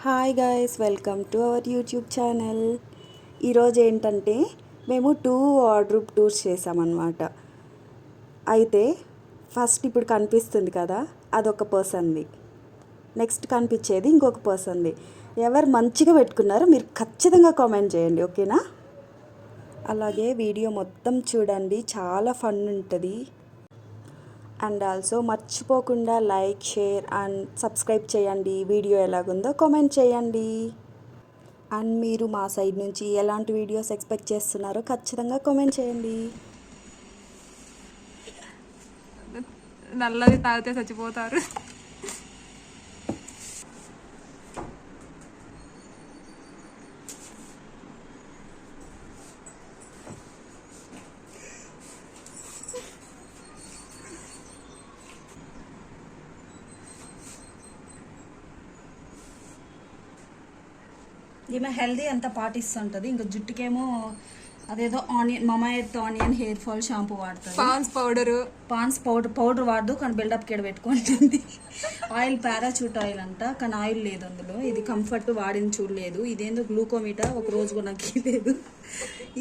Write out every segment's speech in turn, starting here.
Hi guys, welcome to our YouTube channel. ఈరోజు ఏంటంటే మేము 2 వార్డ్రోబ్ టూర్స్ చేసామన్నమాట. అయితే ఫస్ట్ ఇప్పుడు కనిపిస్తుంది కదా, అదొక పర్సన్ది. నెక్స్ట్ కనిపించేది ఇంకొక పర్సన్ది. ఎవరు మంచిగా పెట్టుకున్నారో మీరు ఖచ్చితంగా కామెంట్ చేయండి, ఓకేనా? అలాగే వీడియో మొత్తం చూడండి, చాలా ఫన్ ఉంటుంది. అండ్ ఆల్సో మర్చిపోకుండా లైక్, షేర్ అండ్ సబ్స్క్రైబ్ చేయండి. వీడియో ఎలాగుందో కామెంట్ చేయండి. అండ్ మీరు మా సైడ్ నుంచి ఎలాంటి వీడియోస్ ఎక్స్పెక్ట్ చేస్తున్నారో ఖచ్చితంగా కామెంట్ చేయండి. నల్లది తాగితే చచ్చిపోతారు. ఈమె హెల్దీ అంతా పాటిస్తుంటుంది. ఇంకా జుట్టుకేమో అదేదో onion, Mamaearth onion hair fall shampoo వాడుతుంది. పాన్స్ పౌడర్ వాడదు, కానీ బిల్డప్ కేడ పెట్టుకుంటుంది. ఆయిల్ పారాచూట్ ఆయిల్ అంట, కానీ ఆయిల్ లేదు అందులో. ఇది కంఫర్ట్, వాడిని చూడలేదు. ఇదేందో గ్లూకోమీటర్, ఒక రోజు కూడా నాకు లేదు.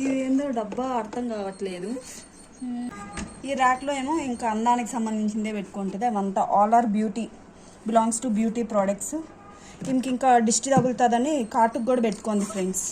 ఇదేందో డబ్బా అర్థం కావట్లేదు. ఈ ర్యాక్లో ఏమో ఇంకా అందానికి సంబంధించిందే పెట్టుకుంటుంది. అవంతా all are beauty, belongs to beauty products. ఇంకా దిష్టి తగులుతుందని కాటుకు కూడా పెట్టుకోండి ఫ్రెండ్స్.